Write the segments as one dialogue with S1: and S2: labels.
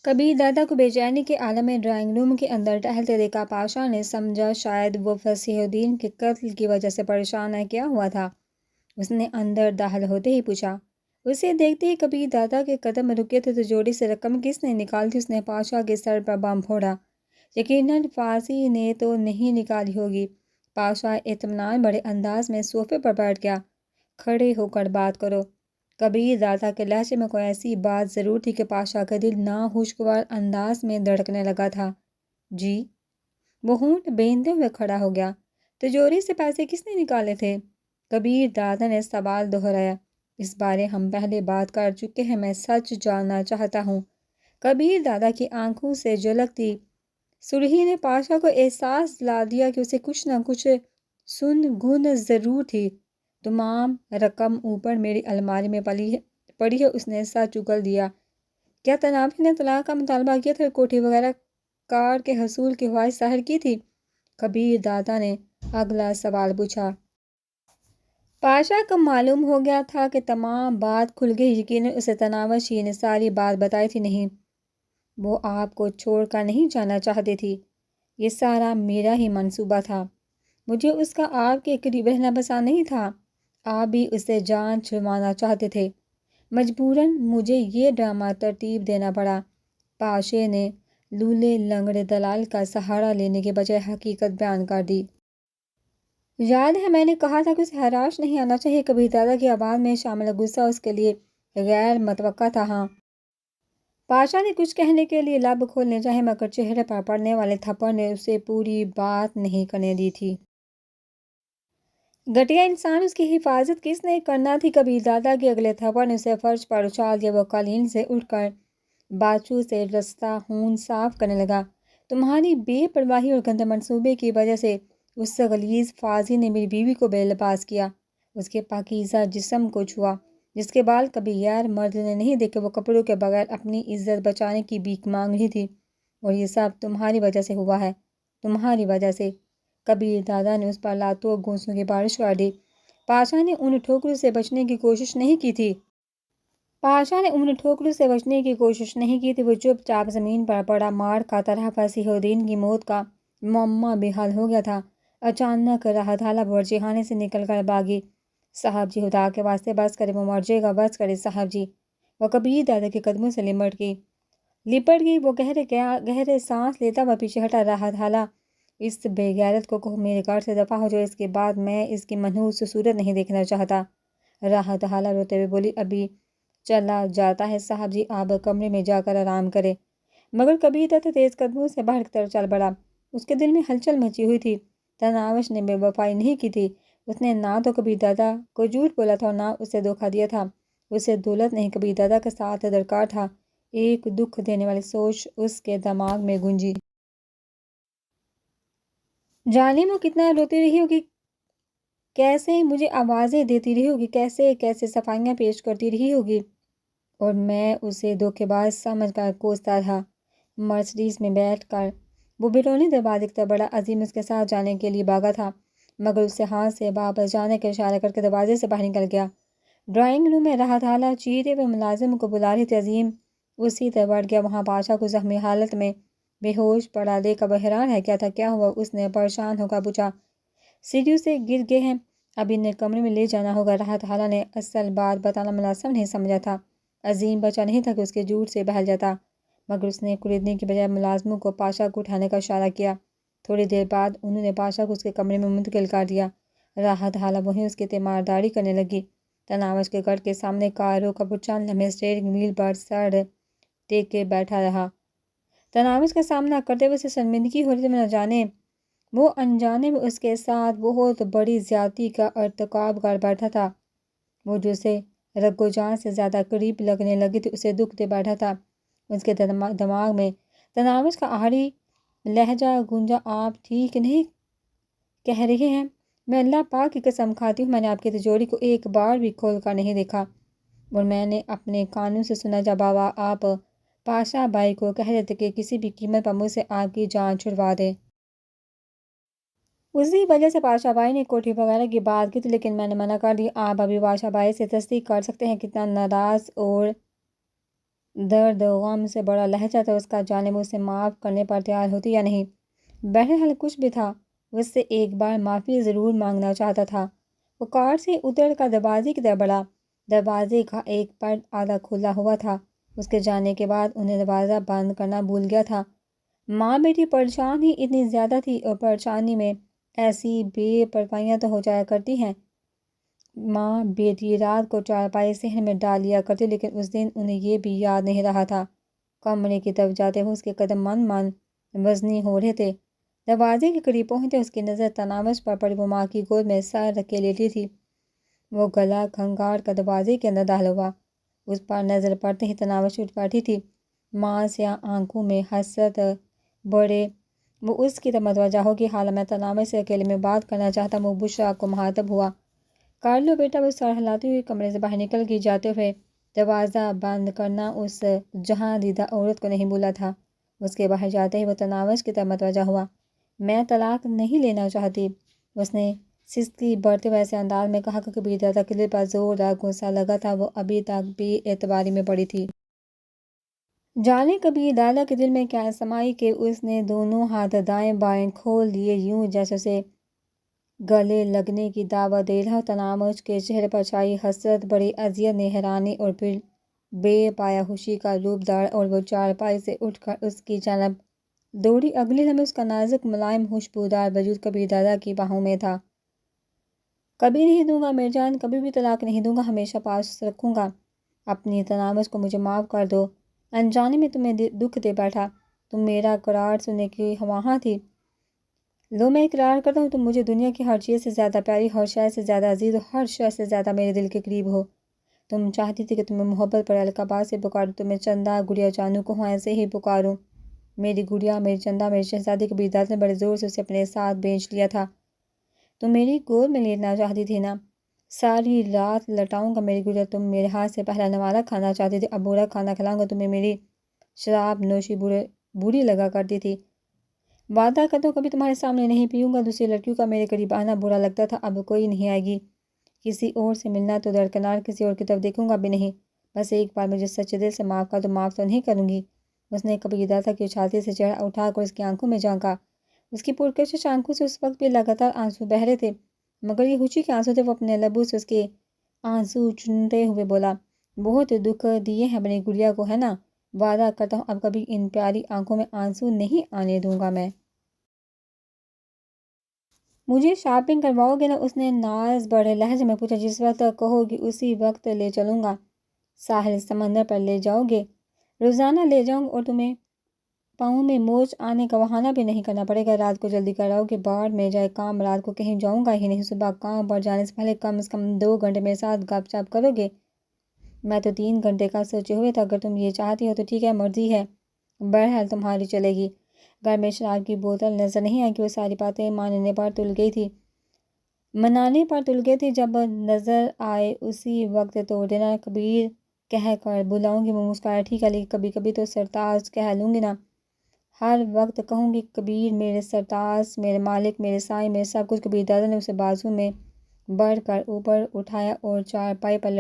S1: کبیر دادا کو بے چینی کے عالم میں ڈرائنگ روم کے اندر ٹہلتے دیکھا۔ پاشا نے سمجھا شاید وہ فصیح الدین کے قتل کی وجہ سے پریشان ہے، کیا ہوا تھا؟ اس نے اندر داخل ہوتے ہی پوچھا۔ اسے دیکھتے ہی کبیر دادا کے قدم رکے تھے۔ تجوری سے رقم کس نے نکالی تھی؟ اس نے پاشا کے سر پر بم پھوڑا۔ یقیناً فارسی نے تو نہیں نکالی ہوگی۔ پاشا اطمینان بڑے انداز میں صوفے پر بیٹھ گیا۔ کھڑے ہو کر بات کرو۔ کبیر دادا کے لہجے میں کوئی ایسی بات ضرور تھی کہ پاشا کا دل ناخوشگوار انداز میں دھڑکنے لگا تھا۔ جی؟ وہ ہونٹ بیندے ہوئے کھڑا ہو گیا۔ تجوری سے پیسے کس نے نکالے تھے؟ کبیر دادا نے سوال دہرایا۔ اس بارے ہم پہلے بات کر چکے ہیں، میں سچ جاننا چاہتا ہوں۔ کبیر دادا کی آنکھوں سے جھلکتی سرخی نے پاشا کو احساس دلا دیا کہ اسے کچھ نہ کچھ سن ضرور تھی۔ تمام رقم اوپر میری الماری میں پڑی ہے۔ اس نے سر اگل دیا۔ کیا تنابش نے طلاق کا مطالبہ کیا تھا؟ کوٹھی وغیرہ کار کے حصول کی خواہش ظاہر کی تھی؟ کبیر دادا نے اگلا سوال پوچھا۔ پاشا کو معلوم ہو گیا تھا کہ تمام بات کھل گئی۔ یقیناً اسے تنابش ہی نے ساری بات بتائی تھی۔ نہیں، وہ آپ کو چھوڑ کر نہیں جانا چاہتی تھی۔ یہ سارا میرا ہی منصوبہ تھا۔ مجھے اس کا آپ کے قریب رہنا پسند نہیں تھا۔ آپ بھی اسے جان چھڑوانا چاہتے تھے۔ مجبوراً مجھے یہ ڈرامہ ترتیب دینا پڑا۔ پاشے نے لولے لنگڑے دلال کا سہارا لینے کے بجائے حقیقت بیان کر دی۔ یاد ہے میں نے کہا تھا کہ اسے ہراش نہیں آنا چاہیے۔ کبیر دادا کی آواز میں شامل غصہ اس کے لیے غیر متوقع تھا۔ ہاں؟ پاشا نے کچھ کہنے کے لیے لب کھولنے چاہے مگر چہرے پر پڑنے والے تھپڑ نے اسے پوری بات نہیں کرنے دی تھی۔ گھٹیا انسان، اس کی حفاظت کس نے کرنا تھی؟ کبیر دادا کے اگلے تھپڑ نے اسے فرش پر اچھال دیا۔ وہ قالین سے اٹھ کر باچو سے رستہ خون صاف کرنے لگا۔ تمہاری بے پرواہی اور گندے منصوبے کی وجہ سے اس غلیظ فاضل نے میری بیوی کو بے لباس کیا، اس کے پاکیزہ جسم کو چھوا جس کے بال کبھی غیر مرد نے نہیں دیکھے۔ وہ کپڑوں کے بغیر اپنی عزت بچانے کی بھیک مانگ رہی تھی، اور یہ سب تمہاری وجہ سے ہوا ہے، تمہاری وجہ سے۔ کبیر دادا نے اس پر لاتوں اور گھونسوں کی بارش کر دی۔ پاشا نے ان ٹھوکروں سے بچنے کی کوشش نہیں کی تھی۔ پاشا نے ان ٹھوکروں سے بچنے کی کوشش نہیں کی تھی۔ وہ چپ چاپ زمین پر پڑا۔ مار کا طرح فصیح الدین کی موت کا معمہ بھی حل ہو گیا تھا۔ اچانک راحت حالہ باورچی خانے سے نکل کر بھاگی۔ صاحب جی، خدا کے واسطے بس کرے، وہ مر جائے گا، بس کرے صاحب جی۔ وہ کبیر دادا کے قدموں سے لپٹ گئی۔ وہ گہرے سانس لیتا ہوا پیچھے ہٹا۔ راحت حالہ، اس بے غیرت کو کہو میرے گھر سے دفع ہو جائے، اس کے بعد میں اس کی منحوس صورت نہیں دیکھنا چاہتا۔ راحت حالہ روتے ہوئے بولی، ابھی چلا جاتا ہے صاحب جی، آپ کمرے میں جا کر آرام کرے۔ مگر کبیر دادا تیز قدموں سے باہر کی طرف چل پڑا۔ اس کے دل میں ہلچل مچی ہوئی تھی۔ تنابش نے بے وفائی نہیں کی تھی۔ اس نے نہ تو کبیر دادا کو جھوٹ بولا تھا اور نہ اسے دھوکہ دیا تھا۔ اسے دولت نہیں، کبیر دادا کا ساتھ درکار تھا۔ ایک دکھ دینے والی سوچ اس کے دماغ میں گونجی۔ جانے وہ کتنا روتی رہی ہوگی، کیسے مجھے آوازیں دیتی رہی ہوگی، کیسے کیسے صفائیاں پیش کرتی رہی ہوگی، اور میں اسے دھوکے باز سمجھ کر کوستا تھا۔ مرسڈیز میں بیٹھ کر وہ بیرونی دروازے کی طرف بڑا عظیم اس کے ساتھ جانے کے لیے بھاگا تھا، مگر اس سے ہاتھ سے واپس جانے کا اشارہ کر کے دروازے سے باہر نکل گیا۔ ڈرائنگ روم میں راحت حالہ چیرے ہوئے ملازم کو بلا رہی تھی۔ عظیم اسی طرح بڑھ گیا۔ وہاں پاشا کو زخمی حالت میں بے ہوش پڑا دیکھ کر وہ حیران ہے کیا تھا، کیا ہوا؟ اس نے پریشان ہو کر پوچھا۔ سیڑھیوں سے گر گئے ہیں، اب انہیں کمرے میں لے جانا ہوگا۔ راحت حالہ نے اصل بات بتانا مناسب نہیں سمجھا تھا۔ عظیم بچہ نہیں تھا کہ اس کے جھوٹ سے بہل جاتا، مگر اس نے کلیدنے کی بجائے ملازموں کو پاشا کو اٹھانے کا اشارہ کیا۔ تھوڑی دیر بعد انہوں نے پاشا کو اس کے کمرے میں منتقل کر دیا۔ راحت حالہ وہیں اس کی تیمارداری کرنے لگی۔ تنابش کے گھر کے سامنے کار روک کر وہ چند لمحے اسٹیئرنگ وہیل پر سر ٹیکے بیٹھا رہا۔ تنابش کا سامنا کرتے ہوئے اسے شرمندگی ہو رہی تھی۔ نہ جانے وہ انجانے میں اس کے ساتھ بہت بڑی زیادتی کا ارتکاب کر بیٹھا تھا۔ وہ جو اسے رگ و جان سے زیادہ قریب لگنے لگی تھی، اسے دکھ دے بیٹھا تھا۔ اس کے دماغ میں تنابش کا آڑی لہجہ گونجا، آپ ٹھیک نہیں کہہ رہے ہیں، میں اللہ پاک کی قسم کھاتی ہوں، میں نے آپ کی تجوری کو ایک بار بھی کھول کر نہیں دیکھا، اور میں نے اپنے کانوں سے سنا جب آپ پاشا بھائی کو کہہ رہے تھے کہ کسی بھی قیمت پر مجھ سے آپ کی جان چھڑوا دیں۔ اسی وجہ سے پاشا بھائی نے کوٹھی وغیرہ کی بات کی تھی، لیکن میں نے منع کر دی۔ آپ ابھی پاشا بھائی سے تصدیق کر سکتے ہیں کتنا ناراض اور درد و غم سے بڑا لہجہ تھا اس کا، جانے وہ اسے معاف کرنے پر تیار ہوتی یا نہیں۔ بہرحال کچھ بھی تھا، وہ اس سے ایک بار معافی ضرور مانگنا چاہتا تھا۔ وہ کار سے اتر کر دروازے کی طرف بڑھا۔ دروازے کا ایک پرد آدھا کھلا ہوا تھا۔ اس کے جانے کے بعد انہیں دروازہ بند کرنا بھول گیا تھا۔ ماں بیٹی پریشان ہی اتنی زیادہ تھی، اور پریشانی میں ایسی بے پروائیاں تو ہو جایا کرتی ہیں۔ ماں بیٹی رات کو چارپائی صحن میں ڈال لیا کرتی، لیکن اس دن انہیں یہ بھی یاد نہیں رہا تھا۔ کمرے کی طرف جاتے ہوئے اس کے قدم من من وزنی ہو رہے تھے۔ دروازے کے قریب پہنچتے اس کی نظر تناوش پر پڑی۔ وہ ماں کی گود میں سر رکھ کے لیٹی تھی۔ وہ گلا کھنگار کر دروازے کے اندر داخل ہوا۔ اس پر نظر پڑتے ہی تناوش اٹھ بیٹھی تھی۔ ماں سیاہ آنکھوں میں حسرت بڑے وہ اس کی طرف متوجہ ہو گئی۔ حالانکہ میں تناوش سے اکیلے میں بات کرنا چاہتا، وہ بشریٰ کو مخاطب ہوا۔ کر لو بیٹا، وہ سر ہلاتی ہوئی کمرے سے باہر نکل گئی۔ جاتے ہوئے دروازہ بند کرنا اس جہاں دیدہ عورت کو نہیں بھولا تھا۔ اس کے باہر جاتے ہی وہ تناوش کی طرف متوجہ ہوا۔ میں طلاق نہیں لینا چاہتی، اس نے سستی بڑھتے ہوئے ایسے انداز میں کہا کہ کبیر دادا کے دل پر زوردار غصہ لگا تھا۔ وہ ابھی تک بے اعتباری میں پڑی تھی۔ جانے کبیر دادا کے دل میں کیا سمائی کہ اس نے دونوں ہاتھ دائیں بائیں کھول دیے، یوں جیسے اسے گلے لگنے کی دعوت دے رہا ہو۔ تناوش کے چہرے پر چھائی حسرت بڑی اذیت نے حیرانی اور پھر بے پایا خوشی کا روپ دھارا، اور وہ چارپائی سے اٹھ کر اس کی جانب دوڑی۔ اگلے لمحے اس کا نازک ملائم خوشبودار وجود کبیر دادا کی باہوں میں تھا۔ کبھی نہیں دوں گا میری جان، کبھی بھی طلاق نہیں دوں گا، ہمیشہ پاس رکھوں گا اپنی تناوش کو، مجھے معاف کر دو، انجانے میں تمہیں دکھ دے بیٹھا۔ تم میرا اقرار سننے کی خواہاں تھی، لو میں اقرار کرتا ہوں، تم مجھے دنیا کی ہر چیز سے زیادہ پیاری، ہر شے سے زیادہ عزیز، اور ہر شے سے زیادہ میرے دل کے قریب ہو۔ تم چاہتی تھی کہ تمہیں محبت پر القابات سے پکاروں، تمہیں چندہ گڑیا جانو کہوں، ایسے ہی پکاروں، میری گڑیا، میری چندہ، میری شہزادی۔ کبیر دادا نے بڑے زور سے اسے اپنے ساتھ بھیج لیا تھا۔ تم میری گود میں لیٹنا چاہتی تھی نا، ساری رات لٹاؤں گا میری گڑیا۔ تم میرے ہاتھ سے پہلا نوالہ کھانا چاہتی تھی، اب برا کھانا کھلاؤں گا تمہیں۔ میری شراب نوشی بری لگا کرتی تھی، وعدہ کرتا ہوں کبھی تمہارے سامنے نہیں پیوں گا۔ دوسری لڑکیوں کا میرے قریب آنا برا لگتا تھا، اب کوئی نہیں آئے گی۔ کسی اور سے ملنا تو درکنار، کسی اور کی طرف دیکھوں گا بھی نہیں۔ بس ایک بار مجھے سچے دل سے معاف کر دو۔ معاف تو نہیں کروں گی۔ اس نے کبیر دادا کی چھاتی سے چہرہ اٹھا کر اس کی آنکھوں میں جھانکا۔ اس کی پرکشش آنکھوں سے اس وقت بھی لگاتار آنسو بہہ رہے تھے، مگر یہ خوشی کے آنسو تھے۔ وہ اپنے لبوں سے اس کے آنسو چنتے ہوئے بولا، بہت دکھ دیے ہیں اپنی گڑیا کو، ہے نا؟ وعدہ کرتا ہوں اب کبھی ان پیاری آنکھوں میں آنسو نہیں آنے دوں گا میں۔ مجھے شاپنگ کرواؤ گے نا؟ اس نے ناز بڑھے لہجے میں پوچھا۔ جس وقت کہو گی اسی وقت لے چلوں گا۔ ساحل سمندر پر لے جاؤ گے؟ روزانہ لے جاؤں گا، اور تمہیں پاؤں میں موچ آنے کا بہانہ بھی نہیں کرنا پڑے گا۔ رات کو جلدی کر آؤ گے، باڑ میں جائے کام، رات کو کہیں جاؤں گا ہی نہیں۔ صبح کام پر جانے سے پہلے کم از کم 2 گھنٹے میرے ساتھ گپ شپ کرو گے؟ میں تو 3 گھنٹے کا سوچے ہوئے تھا، اگر تم یہ چاہتی ہو تو ٹھیک ہے، مرضی ہے، بہرحال تمہاری چلے گی۔ گھر میں شراب کی بوتل نظر نہیں آئی کہ وہ ساری باتیں منانے پر تل گئی تھی۔ جب نظر آئے اسی وقت توڑ دینا۔ کبیر کہہ کر بلاؤں گی؟ وہ مسکرایا، ٹھیک ہے، لیکن کبھی کبھی تو سرتاج کہہ لوں گی نا؟ ہر وقت کہوں گی کبیر میرے سرتاج، میرے مالک، میرے سائیں، میرے سب کچھ۔ کبیر دادا نے اسے بازو میں بڑھ کر اوپر اٹھایا اور چارپائی پر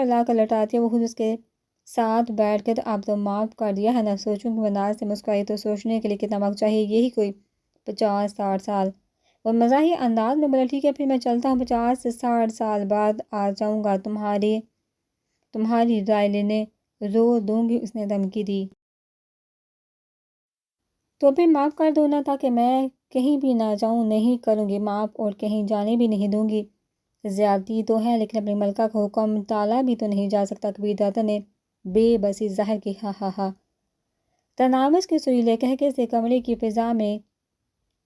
S1: لا کر لٹا دیا۔ وہ خود اس کے ساتھ بیٹھ کے، تو اب تو معاف کر دیا ہے نا؟ سوچوں کہ وہ ناز سے مسکرائی، تو سوچنے کے لیے کتنا وقت چاہیے؟ یہی کوئی 50-60 سال۔ وہ مزاحیہ انداز میں بولا، ٹھیک ہے پھر میں چلتا ہوں، 50 سے 60 سال بعد آ جاؤں گا، تمہاری رائے لینے رو دوں گی، اس نے دھمکی دی۔ تو پھر معاف کر دو نا، تاکہ میں کہیں بھی نہ جاؤں۔ نہیں کروں گی معاف، اور کہیں جانے بھی نہیں دوں گی۔ زیادتی تو ہے، لیکن اپنی ملکہ کا حکم ٹالا بھی تو نہیں جا سکتا۔ کبیر دادا نے بے بسی ظاہر کی۔ ہا ہا ہا۔ تناوش کے سریلے قہقہے سے کمرے کی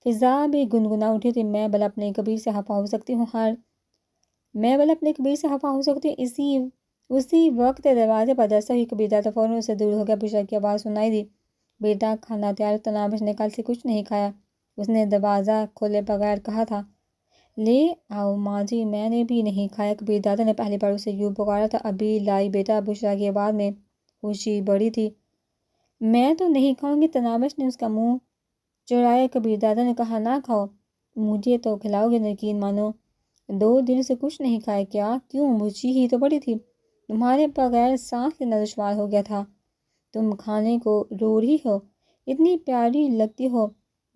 S1: فضا بھی گنگنا اٹھی تھی۔ میں بھلا اپنے کبیر سے خفا ہو سکتی ہوں؟ اسی وقت دروازے پر دستک ہوئی۔ کبیر دادا فوراً اس سے دور ہو گیا۔ بشریٰ کی آواز سنائی دی، بیٹا کھانا تیار ہے؟ تناوش نے کل سے کچھ نہیں کھایا، اس نے دروازہ کھولے بغیر کہا تھا۔ لے آؤ ماں جی، میں نے بھی نہیں کھایا۔ کبیر دادا نے پہلی بار اسے یوں پکارا تھا۔ ابھی لائی بیٹا، بشریٰ کی آواز میں خوشی بڑی تھی۔ میں تو نہیں کھاؤں گی، تناوش نے اس کا منہ چڑھایا۔ کبیر دادا نے کہا، نہ کھاؤ، مجھے تو کھلاؤ گے؟ یقین مانو 2 دن سے کچھ نہیں کھایا۔ کیا؟ کیوں؟ مجھے ہی تو پڑی تھی۔ تمہارے بغیر سانس لینا دشوار ہو گیا تھا۔ تم کھانے کو رو رہی ہو، اتنی پیاری لگتی ہو۔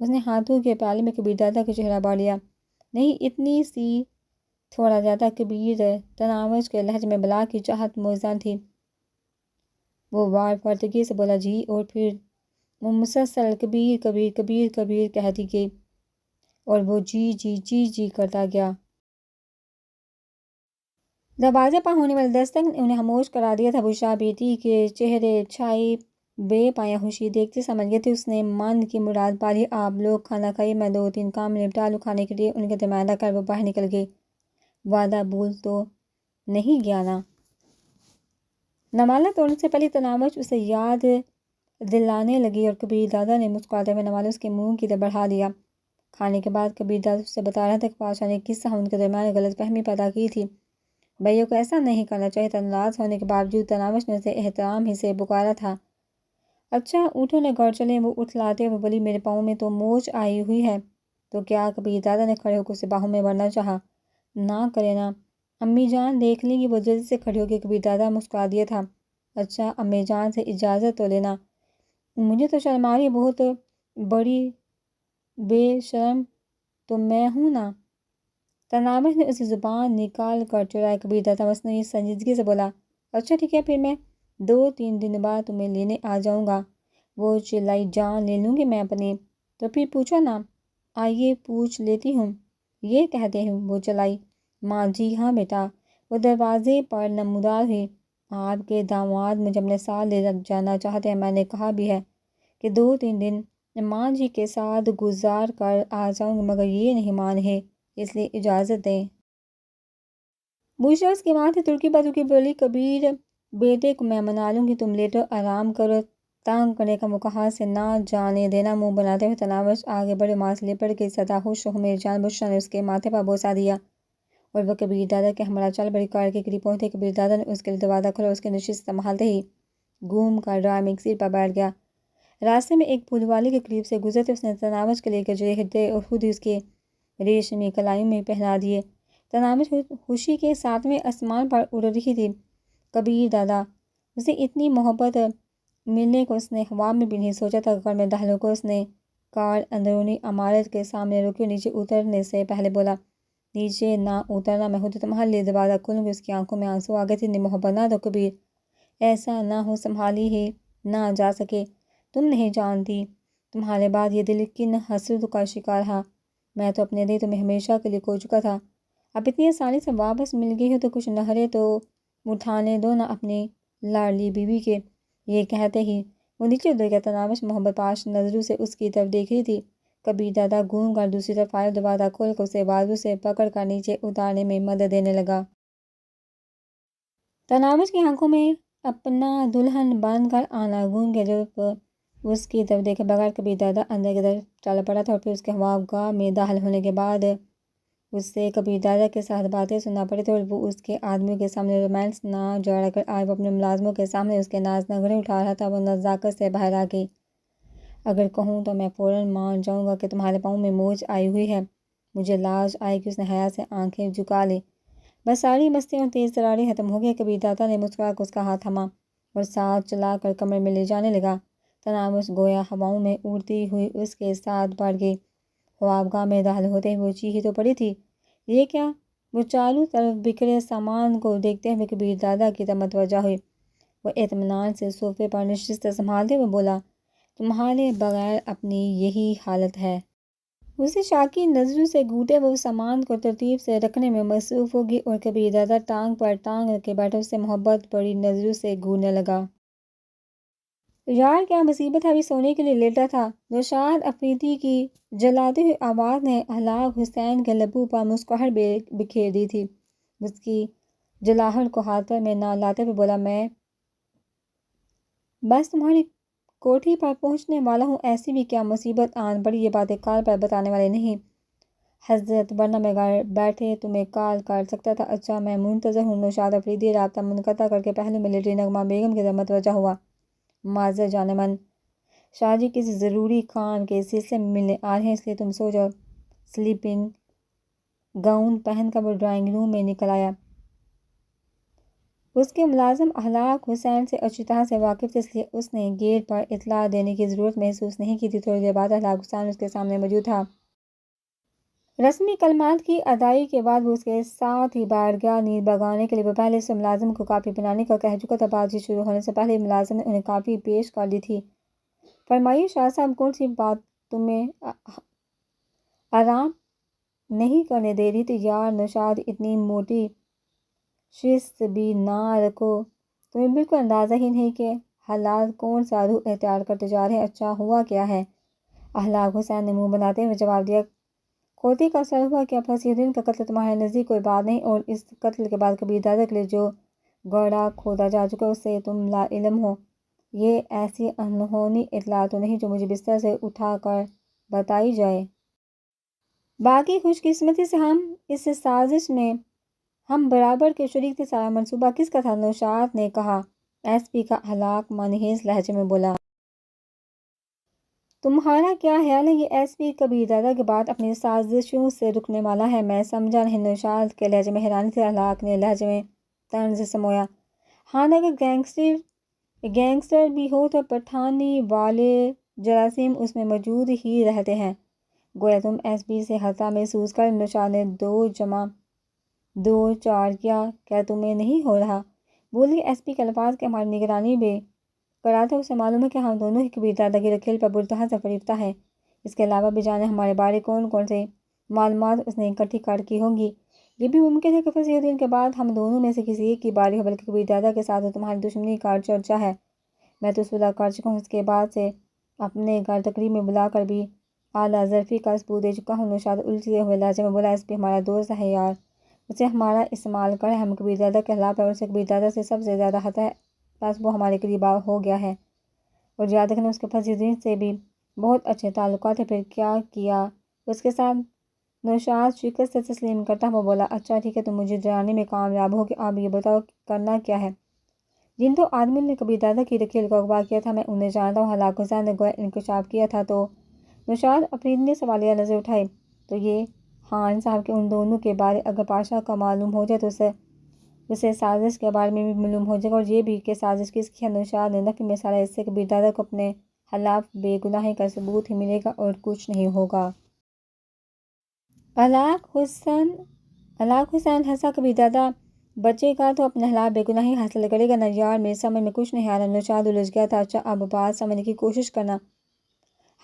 S1: اس نے ہاتھوں کے پیالے میں کبیر دادا کا چہرہ باڑھ لیا۔ نہیں، اتنی سی تھوڑا زیادہ۔ کبیر تناوش کے لہجے میں بلا کی چاہت موزاں تھی۔ وہ وار فارتگی سے بولا، جی، اور پھر وہ مسلسل کبیر کبیر کبیر کبیر کہتی گئی اور وہ جی جی جی جی کرتا گیا۔ دروازے پر ہونے والے دستک نے انہیں خاموش کرا دیا تھا۔ بشرا بیٹی کے چہرے چھائی بے پایا خوشی دیکھتے سمجھ گئی تھی۔ اس نے من کی مراد پا لی۔ آپ لوگ کھانا کھائیے، میں 2-3 کام نپٹا لوں۔ کھانے کے لیے ان کے درمیان رکھ کر وہ باہر نکل گئی۔ وعدہ بھول تو نہیں گیا نا؟ نوالہ توڑنے سے پہلے تناوش اسے یاد دلانے لگی اور کبیر دادا نے مسکراتے ہوئے نوالہ اس کے منہ کی طرف بڑھا دیا۔ کھانے کے بعد کبیر دادا اسے بتا رہا تھا کہ پاشا نے کس طرح ان کے درمیان غلط فہمی پیدا کی تھی۔ بھائیوں کو ایسا نہیں کرنا چاہیے تھا۔ ناراض ہونے کے باوجود تناوش نے اسے احترام ہی سے پکارا تھا۔ اچھا اٹھو نا، گھر چلیں۔ وہ اٹھلاتے ہوئے بولی، میرے پاؤں میں تو موچ آئی ہوئی ہے۔ تو کیا؟ کبیر دادا نے کھڑے ہو کر اسے باہوں میں بھرنا چاہا۔ نہ کرے نا، امی جان دیکھ لیں گی۔ وہ جلدی سے کھڑی ہو گئی۔ کبیر دادا مسکرا دیا تھا۔ اچھا امی جان سے اجازت تو لینا۔ مجھے تو شرم آ رہی ہے، بہت بڑی بے شرم تو میں ہوں نا۔ تناوش نے اسے زبان نکال کر چرائی۔ کبیر دادا مصنوعی سنجیدگی سے بولا، اچھا ٹھیک ہے، پھر میں 2-3 دن بعد تمہیں لینے آ جاؤں گا۔ وہ چلائی، جان لے لوں گی میں اپنی۔ تو پھر پوچھو نا۔ آئیے پوچھ لیتی ہوں۔ یہ کہتے ہیں وہ چلائی۔ ماں، جی ہاں بیٹا۔ وہ دروازے پر نمودار ہوئی۔ آپ کے داماد مجھے اپنے ساتھ لے جانا چاہتے ہیں۔ میں نے کہا بھی ہے کہ 2-3 دن ماں جی کے ساتھ گزار کر آ جاؤں گی، مگر یہ نہیں مان رہے، اس لیے اجازت دیں۔ بشرا اس کی ماں تھی۔ ترکی بترکی بولی، کبیر بیٹے کو میں منا لوں گی، تم لیٹو آرام کرو۔ تنگ کرنے کا موقع سے نہ جانے دینا۔ منہ بناتے ہوئے تناوش آگے بڑھے، ماں سے لپٹ گئی۔ صدا خوش رہو میری جان۔ بشرا نے اس کے ماتھے پر بوسہ دیا اور وہ کبیر دادا کے ہمراہ چل بڑی۔ کار کے قریب پہنچتے کبیر دادا نے اس کے لیے دروازہ کھولا اور اس کی نشست سنبھالتے ہی گھوم کر ڈرائیونگ سیٹ پر بیٹھ گیا۔ راستے میں ایک پھول والی کے قریب سے گزرتے اس نے تناوش کے لیے گجرے خریدے اور خود ہی اس کے ریشمی کلائیوں میں پہنا دیے۔ تناوش خوشی کے 7ویں آسمان پر اڑ رہی تھی۔ کبیر دادا اسے اتنی محبت ملنے کو اس نے خواب میں بھی نہیں سوچا تھا۔ گھر میں داخل ہو کر اس نے کار اندرونی عمارت کے سامنے روکی اور نیچے اترنے سے پہلے بولا، نیچے نہ اترنا، میں خود تمہارے لیے دروازہ کھولوں گی۔ اس کی آنکھوں میں آنسو آ گئے تھے۔ اتنی محبت نہ دو کبیر، ایسا نہ ہو سنبھالی ہی نہ جا سکے۔ تم نہیں جانتی تمہارے بعد یہ دل کن حسرتوں کا شکار رہا۔ میں تو اپنے لیے تمہیں ہمیشہ کے لیے کھو چکا تھا، اب اتنی آسانی سے واپس مل گئی ہو تو کچھ نخرے تو اٹھانے دو نا اپنی لاڈلی بیوی کے۔ یہ کہتے ہی وہ نیچے اتر گیا۔ تناوش محبت پاش نظروں سے اس کی طرف دیکھ رہی تھی۔ کبیر دادا گھوم کر دوسری طرف آیا، دروازہ کھول کر اسے بازو سے پکڑ کر نیچے اتارنے میں مدد دینے لگا۔ تناوش کی آنکھوں میں اپنا دلہن بن کر آنا گھوم گیا۔ جب اس کی طرف دیکھے بغیر کبیر دادا اندر کی طرف چل پڑا تھا اور پھر اس کے خوابگاہ میں داخل ہونے کے بعد اس سے کبیر دادا کے ساتھ باتیں سننا پڑی تھی اور وہ اس کے آدمیوں کے سامنے رومانس نہ جوڑ کر آج وہ اپنے ملازموں کے سامنے اس کے ناز نخرے اٹھا رہا تھا۔ وہ نزاکت سے باہر آ گئی۔ اگر کہوں تو میں فوراً مان جاؤں گا کہ تمہارے پاؤں میں موچ آئی ہوئی ہے۔ مجھے لاج آئی کہ اس نے حیا سے آنکھیں جھکا لی۔ بس ساری مستیاں اور تیز تراری ختم ہو گئی۔ کبیر دادا نے مسکرا کر اس کا ہاتھ تھاما اور ساتھ چلا کر کمرے میں لے جانے لگا۔ تناوش گویا ہواؤں میں اڑتی ہوئی اس کے ساتھ بڑھ گئی۔ خوابگاہ میں داخل ہوتے ہی وہ چیخی تو پڑی تھی، یہ کیا؟ وہ چاروں طرف بکھرے سامان کو دیکھتے ہوئے کبیر دادا کی طرف متوجہ ہوئی۔ وہ اطمینان سے صوفے پر نشست سنبھالتے ہوئے بولا، تمہارے بغیر اپنی یہی حالت ہے۔ اسے شاکی نظروں سے گھورتے ہوئے اس سامان کو ترتیب سے رکھنے میں مصروف ہوگی اور کبیر دادا ٹانگ پر ٹانگ رکھ کے بیٹھا اس سے محبت بڑی نظروں سے گھورنے لگا۔ یار کیا مصیبت ہے، ابھی سونے کے لیے لیٹا تھا۔ نوشاد افریدی کی جلاتی ہوئی آواز نے ہلاک حسین کے لبوں پر مسکراہٹ بکھیر دی تھی۔ اس کی جلاہٹ کو ہاتھ پر میں نہ لاتے ہوئے بولا، میں بس تمہاری کوٹھی پر پہنچنے والا ہوں، ایسی بھی کیا مصیبت آن پڑی، یہ باتیں کال پر بتانے والی نہیں حضرت، ورنہ میں گھر بیٹھے تمہیں کال کر سکتا تھا۔ اچھا میں منتظر ہوں۔ نوشاد افریدی رابطہ منقطع کر کے پہلو میں لیٹی نغمہ بیگم کی طرف متوجہ ہوا۔ معذرت جان من، شاہ جی کسی ضروری کام کے سلسلے میں ملنے آ رہے ہیں، اس لیے تم سو جاؤ۔ سلیپنگ گاؤن پہن کر وہ ڈرائنگ روم میں نکل آیا۔ اس کے ملازم اخلاق حسین سے اچھی طرح سے واقف تھے، اس لیے اس نے گیٹ پر اطلاع دینے کی ضرورت محسوس نہیں کی تھی۔ تھوڑی دیر بعد اخلاق حسین اس کے سامنے موجود تھا۔ رسمی کلمات کی ادائیگی کے بعد وہ اس کے ساتھ ہی باہر گیا۔ نیند بھگانے کے لیے وہ پہلے سے ملازم کو کافی بنانے کا کہہ چکا تھا۔ بات چیت شروع ہونے سے پہلے ملازم نے انہیں کافی پیش کر دی تھی۔ فرمائیے شاہ صاحب، کون سی بات تمہیں آرام نہیں کرنے دے رہی تھی؟ یار نوشاد، اتنی موٹی شست بھی نہ رکھو، تمہیں بالکل اندازہ ہی نہیں کہ حالات کون سا روح اختیار کرتے جا رہے ہیں۔ اچھا ہوا کیا ہے؟ اخلاق حسین نے منہ بناتے ہوئے جواب دیا۔ کھوتی کا اثر ہوا کہ فصیح الدین کا قتل تمہارے نزدیک کوئی بات نہیں، اور اس قتل کے بعد کبیر دادا کے لیے جو گڑھا کھودا جا چکا اس سے تم لا علم ہو۔ یہ ایسی انہونی اطلاع تو نہیں جو مجھے بستر سے اٹھا کر بتائی جائے۔ باقی خوش قسمتی سے ہم اس سازش میں ہم برابر کے شریک تھے۔ سارا منصوبہ کس کا تھا؟ نوشاد نے کہا۔ ایس پی کا اخلاق منحوس لہجے میں بولا۔ تمہارا کیا خیال ہے؟ یہ ایس پی کبیر دادا کے بعد اپنی سازشوں سے رکنے والا ہے؟ میں سمجھا نہیں۔ نوشاد کے لہجے میں حیرانی تھی۔ اخلاق نے لہجے میں طنز سمویا۔ ہاں، اگر گینگسٹر بھی ہو تو پٹھانی والے جراثیم اس میں موجود ہی رہتے ہیں۔ گویا تم ایس پی سے خطرہ محسوس کر۔ نوشاد نے 2 جمع 2 4 کیا۔ کیا تمہیں نہیں ہو رہا؟ بولیے۔ ایس پی کے الفاظ کی ہماری نگرانی بے قرار تھا۔ اسے معلوم ہے کہ ہم دونوں ہی کبیر دادا کی رکھیل پر بری طرح سے فریفتہ ہیں۔ اس کے علاوہ بھی جانے ہمارے بارے کون کون سے معلومات اس نے اکٹھی کر کی ہوں گی۔ یہ بھی ممکن ہے کہ فصیح الدین کے بعد ہم دونوں میں سے کسی ایک کی باری ہو، بلکہ کبیر دادا کے ساتھ تمہاری دشمنی کا چرچا ہے۔ میں تو صلح کر چکا ہوں، اس کے بعد سے اپنے گھر تقریب میں بلا کر بھی اعلیٰ ظرفی کا ثبوت دے چکا ہوں۔ نوشاد الجھتے ہوئے لہجے میں بولا۔ ایس پی ہمارا دوست ہے یار، اسے ہمارا استعمال کرے۔ ہم کبیر دادا کے خلاف ہیں اور اسے کبیر دادا سے سب سے زیادہ خطرہ ہے، بس وہ ہمارے قریب ہو گیا ہے، اور یاد رکھنا اس کے فصیح الدین سے بھی بہت اچھے تعلقات ہیں۔ پھر کیا کیا اس کے ساتھ؟ نوشاد شکست سے تسلیم کرتا ہوا بولا۔ اچھا ٹھیک ہے، تم مجھے ڈرانے میں کامیاب ہو گے۔ اب یہ بتاؤ کرنا کیا ہے؟ جن 2 آدمیوں نے کبیر دادا کی رکھیل کو اغوا کیا تھا میں انہیں جانتا ہوں۔ اخلاق حسین نے گویا انکشاف کیا تھا تو نوشاد افریدی نے سوالیہ نظر اٹھائی۔ تو یہ خان صاحب کے ان دونوں کے بارے اگر پاشا کا معلوم ہو جائے تو اسے سازش کے بارے میں بھی معلوم ہو جائے گا، اور یہ بھی کہ سازش کس کی ہے۔ نوشاد نے نفی میں سارا اس سے کبیر دادا کو اپنے خلاف بے گناہی کا ثبوت ہی ملے گا اور کچھ نہیں ہوگا۔ اخلاق حسین ہنسا۔ کبیر دادا بچے گا تو اپنے خلاف بے گناہی حاصل کرے گا نا یار، میری سمجھ میں کچھ نہیں آ رہا۔ نوشاد الجھ گیا تھا۔ اچھا اب بات سمجھنے کی کوشش کرنا۔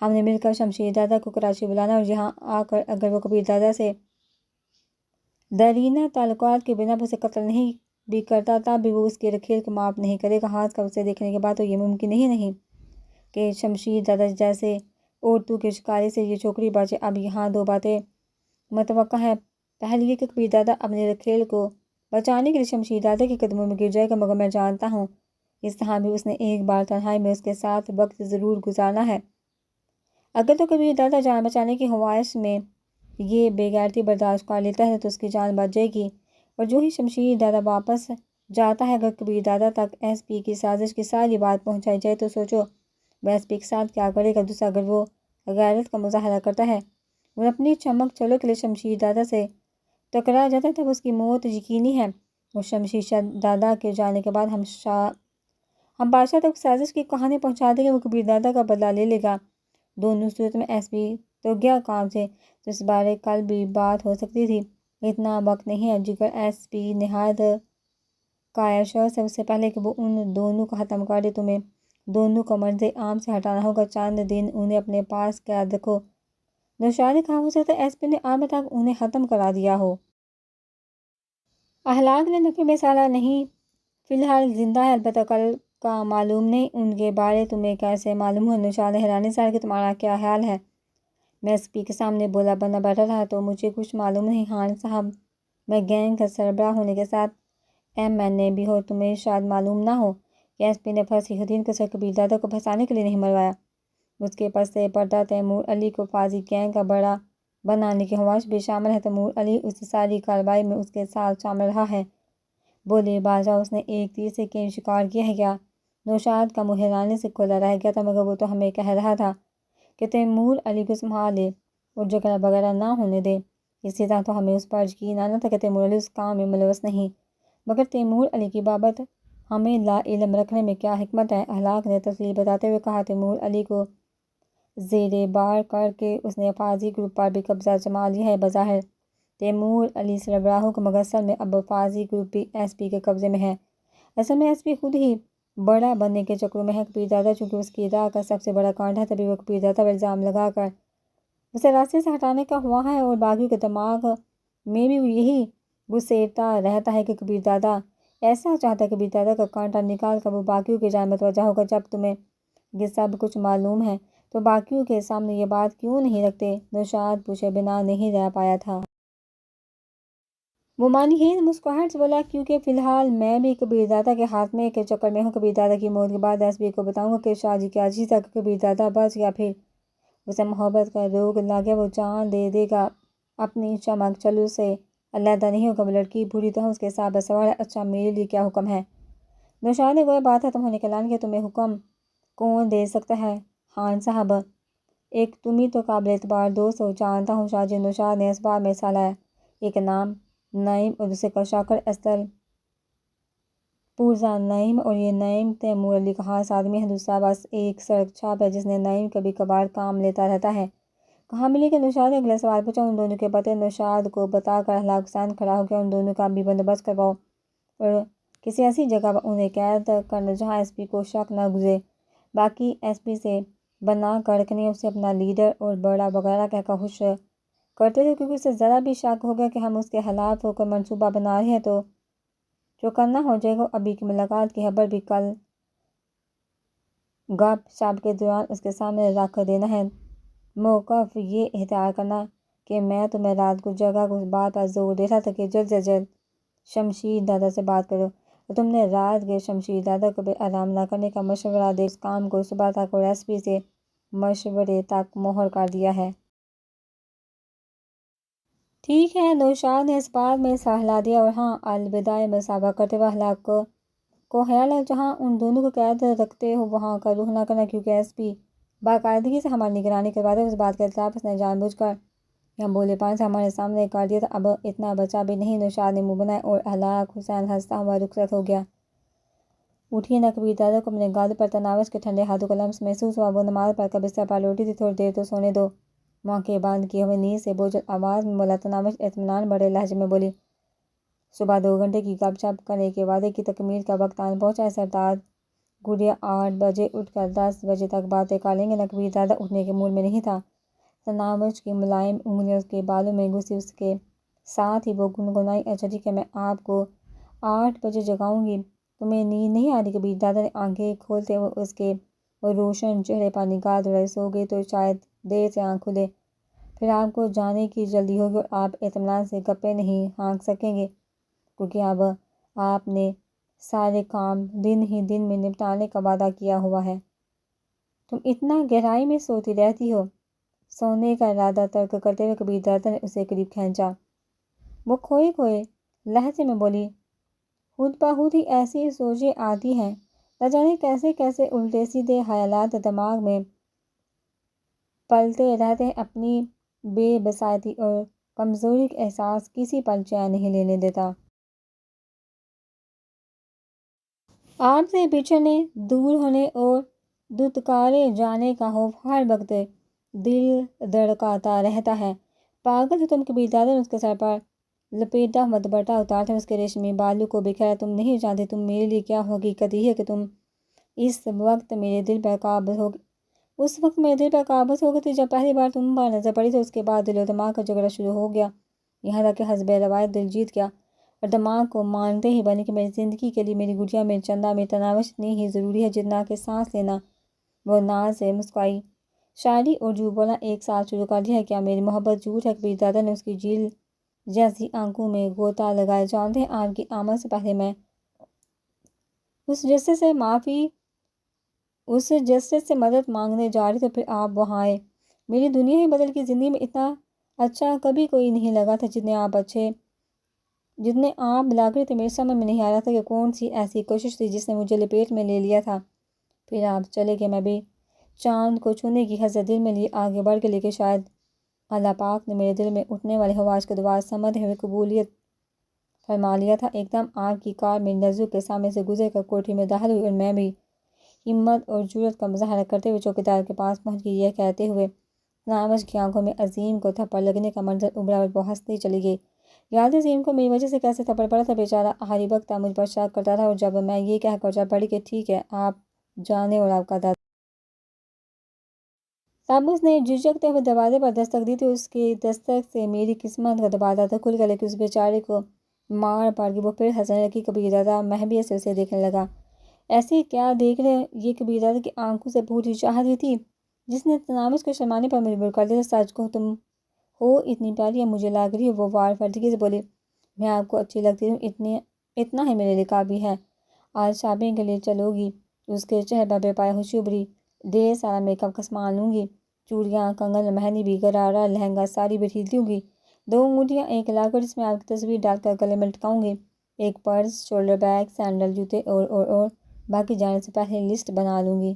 S1: ہم نے مل کر شمشیر دادا کو کراچی بلانا، اور یہاں آ کر اگر وہ کبیر دادا سے دیرینہ تعلقات کی بنا پر اسے قتل نہیں بھی کرتا تب بھی وہ اس کی رکھیل کو معاف نہیں کرے گا۔ ہاتھ کا اسے دیکھنے کے بعد تو یہ ممکن ہی نہیں کہ شمشیر دادا جیسے عورتوں کے شکاری سے یہ چھوکری بچے۔ اب یہاں 2 باتیں متوقع ہیں۔ پہلی یہ کہ کبیر دادا اپنے رکھیل کو بچانے کے لیے شمشیر دادا کے قدموں میں گر جائے گا، مگر میں جانتا ہوں اس طرح بھی اس نے ایک بار تنہائی میں اس کے ساتھ وقت ضرور گزارنا ہے۔ اگر تو کبیر دادا جان بچانے کی خواہش میں یہ بے غیرتی برداشت کر لیتا ہے تو اس کی جان بچ جائے گی، اور جو ہی شمشیر دادا واپس جاتا ہے اگر کبیر دادا تک ایس پی کی سازش کی ساری بات پہنچائی جائے تو سوچو وہ ایس پی کے ساتھ کیا کرے گا۔ دوسرا، اگر وہ غیرت کا مظاہرہ کرتا ہے اور اپنی چمک چلو کے لیے شمشیر دادا سے ٹکرا جاتا ہے تب اس کی موت یقینی ہے، اور شمشیر دادا کے جانے کے بعد ہم بادشاہ تک سازش کی کہانی پہنچا دیں گے، وہ کبیر دادا کا بدلہ لے لے گا۔ دونوں صورت میں ایس پی تو گیا کام سے، تو اس بارے کل بھی بات ہو سکتی تھی۔ اتنا وقت نہیں ہے جگر۔ ایس پی نہایت قائل شخص ہے، اس سے پہلے کہ وہ ان دونوں کو ختم کر دے تمہیں دونوں کو مرز عام سے ہٹانا ہوگا۔ چند دن انہیں اپنے پاس قید رکھو۔ نوشاد نے کہا۔ ہو سکتا ہے ایس پی نے آج تک انہیں ختم کرا دیا ہو۔ اخلاق نے نفی میں سالا نہیں، فی الحال زندہ ہے، البتہ کل کا معلوم نہیں۔ ان کے بارے تمہیں کیسے معلوم ہوا؟ نوشاد نے حیرانی سے کہ تمہارا کیا خیال ہے؟ میں ایس پی کے سامنے بولا بنا بیٹھا رہا تو مجھے کچھ معلوم نہیں۔ خان صاحب، میں گینگ کا سربراہ ہونے کے ساتھ ایم این اے بھی ہو، تمہیں شاید معلوم نہ ہو کہ ایس پی نے فصیح الدین کو صرف کبیر دادا کو پھنسانے کے لیے نہیں مروایا، اس کے پس پردہ تیمور علی کو فاضی گینگ کا بڑا بنانے کی خواہش بھی شامل ہے۔ تیمور علی اس ساری کارروائی میں اس کے ساتھ شامل رہا ہے۔ بولے بادشاہ، اس نے ایک تیر سے کئی شکار کیا ہے کیا؟ نوشاد کا منہ حیرانی سے کھلا رہ گیا تھا، مگر وہ تو ہمیں کہہ رہا تھا کہ تیمور علی کو سنبھال لے اور جھگڑا وغیرہ نہ ہونے دے۔ اسی طرح تو ہمیں اس پر یقین آنا تھا کہ تیمور علی اس کام میں ملوث نہیں۔ مگر تیمور علی کی بابت ہمیں لا علم رکھنے میں کیا حکمت ہے؟ احلاق نے تفصیل بتاتے ہوئے کہا، تیمور علی کو زیر بار کر کے اس نے فاضی گروپ پر بھی قبضہ جما لیا ہے۔ بظاہر تیمور علی سربراہ حکم مگر اصل میں اب فاضی گروپ بھی ایس پی کے قبضے میں ہے۔ اصل میں ایس پی خود ہی بڑا بننے کے چکروں میں ہے۔ کبیردادا چونکہ اس کی راہ کا سب سے بڑا کانٹ ہے، تبھی وہ کبیردادا پر الزام لگا کر اسے راستے سے ہٹانے کا ہوا ہے، اور باغیوں کے دماغ میں بھی یہی گھسیٹتا رہتا ہے کہ کبیردادا ایسا چاہتا ہے۔ کبیردادا کا کانٹا نکال کر وہ باغیوں کی جانب متوجہ ہوگا۔ جب تمہیں یہ سب کچھ معلوم ہے تو باغیوں کے سامنے یہ بات کیوں نہیں رکھتے؟ نوشاد پوچھے بنا نہیں رہ پایا تھا۔ وہ معنیہین مسکراہٹ سے بولا، کیونکہ فی الحال میں بھی کبیردادا کے خاتمے کے چکر میں ہوں۔ کبیردادا کی موت کے بعد ایس پی کو بتاؤں گا کہ شاہ جی کیا چیز ہے۔ کبیردادا بچ گیا، پھر اسے محبت کا روگ لگ گیا، وہ جان دے دے گا، اپنی چمک چلو سے علیحدہ نہیں ہوگا۔ وہ لڑکی بوڑھی تو ہے، اس کے ساتھ بسوار ہے۔ اچھا، میرے لیے کیا حکم ہے؟ نوشاد نے گویا بات ختم ہونے کا اعلان کیا، تمہیں حکم کون دے سکتا ہے؟ خان صاحب، ایک تم ہی تو قابل اعتبار دوست ہو۔ جانتا ہوں شاہ جی۔ نوشاد نے اس بات میں حصہ لایا۔ ایک نام نعیم اور دوسرے کا شاکر، اصل پرزا نعیم، اور یہ نعیم تیمور علی کا خاص آدمی ہے۔ دوسرا بس ایک سڑک چھاپ ہے جس نے نعیم کبھی کبھار کام لیتا رہتا ہے۔ کہاں ملے گے؟ نوشاد نے اگلا سوال پوچھا۔ ان دونوں کے پتے نوشاد کو بتا کر احلاق حسین کھڑا ہو گیا۔ ان دونوں کا بھی بندوبست کرواؤ اور کسی ایسی جگہ پر انہیں قید کرنا جہاں ایس پی کو شک نہ گزرے۔ باقی ایس پی سے بنا کر رکھنی، اسے اپنا لیڈر اور بڑا وغیرہ کہہ کر خوش کرتے تھے، کیونکہ اسے ذرا بھی شک ہو گیا کہ ہم اس کے خلاف کوئی منصوبہ بنا رہے ہیں تو جو کرنا ہو جائے گا۔ ابھی کی ملاقات کی خبر بھی کل گپ شپ کے دوران اس کے سامنے رکھ دینا ہے۔ موقف یہ اختیار کرنا کہ میں تمہیں رات کو جگہ کو اس بات پر زور دے رہا تھا کہ جلد سے جلد شمشیر دادا سے بات کرو، اور تم نے رات کے شمشیر دادا کو بھی آرام نہ کرنے کا مشورہ دے اس کام کو صبح تک اور ایس پی سے مشورے تک مہر کر دیا ہے۔ ٹھیک ہے، نوشاد نے اس بات میں سر ہلا دیا، اور ہاں، الوداع مسابقہ کرتے ہوئے احلاق کو خیال ہے جہاں ان دونوں کو قید رکھتے ہو وہاں کا رخ نہ کرنا، کیونکہ ایس پی باقاعدگی سے ہماری نگرانی کرواتے ہیں۔ اس بات کا اطلاق اس نے جان بوجھ کر یا بولے پان سے ہمارے سامنے کر دیا تھا، اب اتنا بچا بھی نہیں۔ نوشاد نے منہ بنایا اور احلاق حسین ہنستا ہوا رخصت ہو گیا۔ اٹھیے نہ، کبیردادا کو اپنے گالوں پر تناوش کے ٹھنڈے ہاتھوں کا لمس محسوس ہوا۔ وہ نماز پڑھ کر بستر پر لوٹی تھی۔ تھوڑی دیر تو سونے دو۔ آنکھیں بند کیے ہوئے نیند سے بوجھل آواز میں بولا تناوش اطمینان بھرے لہجے میں بولی، صبح 2 گھنٹے کی گپ شپ کرنے کے وعدے کی تکمیل کا وقت آن پہنچا ہے۔ سرتاج گڈیا 8 بجے اٹھ کر 10 بجے تک باتیں کر لیں گے نا۔ کبیردادا اٹھنے کے موڈ میں نہیں تھا۔ تناوش کی ملائم انگلیاں اس کے بالوں میں گھسی، اس کے ساتھ ہی وہ گنگنائی، اچھا ٹھیک ہے، میں آپ کو 8 بجے جگاؤں گی۔ تمہیں نیند نہیں آ رہی؟ کبیردادا نے آنکھیں کھولتے ہوئے اس کے روشن چہرے پر نگاہ دوڑائی۔ سو گئی تو شاید دیر سے آنکھ کھلے، پھر آپ کو جانے کی جلدی ہوگی اور آپ اطمینان سے گپیں نہیں ہانک سکیں گے، کیونکہ اب آپ نے سارے کام دن ہی دن میں نپٹانے کا وعدہ کیا ہوا ہے۔ تم اتنا گہرائی میں سوتی رہتی ہو؟ سونے کا ارادہ ترک کرتے ہوئے کبیردادا نے اسے قریب کھینچا۔ وہ کھوئے کھوئے لہجے میں بولی، خود بخود ہی ایسی سوچیں آتی ہیں، نہ جانے کیسے کیسے الٹے سیدھے خیالات دماغ میں پلتے رہتے ہیں۔ اپنی بے بساطی اور کمزوری کا احساس کسی پل چین نہیں لینے دیتا۔ آپ سے بچھڑنے، دور ہونے اور دھتکارے جانے کا خوف ہر وقت دل دھڑکاتا رہتا ہے۔ پاگل ہو تم؟ کبیردادا نے اس کے سر پر لپیٹا ہوا دوپٹہ اتارتے ہوئے اس کے ریشمی بالوں کو بکھیرا۔ تم نہیں جانتے تم میرے لیے کیا ہو۔ حقیقت یہ ہے کہ تم اس وقت میرے دل پر قابض ہو گئی۔ اس وقت میرے دل پر قابض ہو گئی تھی جب پہلی بار تم پر نظر پڑی تھی۔ اس کے بعد دل و دماغ کا جھگڑا شروع ہو گیا، یہاں تک کہ حسب روایت دل جیت گیا، اور دماغ کو مانتے ہی بنے کہ میری زندگی کے لیے میری گڑیا، میری چندا، میری تناوش اتنی ہی ضروری ہے جتنا کہ سانس لینا۔ وہ ناز سے مسکرائی۔ شاعری اور جھوٹ بولنا ایک ساتھ شروع کر دیا ہے کیا؟ میری محبت جھوٹ ہے؟ کبیردادا نے اس کی جھیل جیسی آنکھوں میں غوطہ لگایا۔ جانتے ہیں آپ کی آمد سے پہلے میں اس جسٹس سے مدد مانگنے جا رہی تھی، پھر آپ وہاں آئے۔ میری دنیا ہی بدل گئی۔ زندگی میں اتنا اچھا کبھی کوئی نہیں لگا تھا جتنے آپ لگ رہے تھے۔ میرے سمجھ میں نہیں آ رہا تھا کہ کون سی ایسی کوشش تھی جس نے مجھے لپیٹ میں لے لیا تھا۔ پھر آپ چلے گئے، میں بھی چاند کو چھونے کی حسرت دل میں لیے آگے بڑھ گئی، لیکن شاید اللہ پاک نے میرے دل میں اٹھنے والے خواہش کا دعا سمجھتے ہوئے قبولیت فرما لیا تھا۔ ایک دم آپ کی کار میری نظروں کے سامنے سے گزر کر کوٹھی میں داخل ہوئی اور میں بھی ہمت اور جرأت کا مظاہرہ کرتے ہوئے چوکیدار کے پاس پہنچ گئی، یہ کہتے ہوئے تناوش کی آنکھوں میں عظیم کو تھپڑ لگنے کا منظر ابھرا اور وہ ہنستی چلی گئی۔ یاد عظیم کو میری وجہ سے کیسے تھپڑ پڑا تھا، بیچارہ آخری وقت تک مجھ پر شک کرتا تھا، اور جب میں یہ کہہ کر چل پڑی کہ ٹھیک ہے آپ جانے اور آپ کا دادا، تب اس نے جھجکتے ہوئے دروازے پر دستک دی تھی۔ اس کی دستک سے میری قسمت کا دروازہ کھل گیا، لیکن اس بیچارے کو مار پڑ گئی۔ وہ پھر ہنسنے لگی۔ کبیر دادا محبت سے اسے دیکھنے لگا۔ ایسے کیا دیکھ رہے؟ یہ کبیر دادا کی آنکھوں سے پوچھی چاہت ہی تھی جس نے تناوش کو شرمانے پر مجبور کر دیا تھا۔ سچ کہو تم ہو اتنی پیاری اب مجھے لگ رہی ہو۔ وہ وار فردگی سے بولی، میں آپ کو اچھی لگتی ہوں، اتنا ہی میرے لیے کافی ہے۔ آج شاپنگ کے لیے چلو گی؟ اس کے چہرے پر بے پناہ خوشی ابھری۔ ڈھیر سارا میک اپ کا سامان لوں گی، چوڑیاں، کنگن، مہندی بھی، غرارہ، لہنگا، ساری بھی خرید لوں گی۔ 2 انگوٹھیاں، ایک لاکر جس میں آپ کی تصویر ڈال کر گلے میں لٹکاؤں گی، ایک پرس، شولڈر بیگ، سینڈل، جوتے اور باقی جانے سے پہلے لسٹ بنا لوں گی۔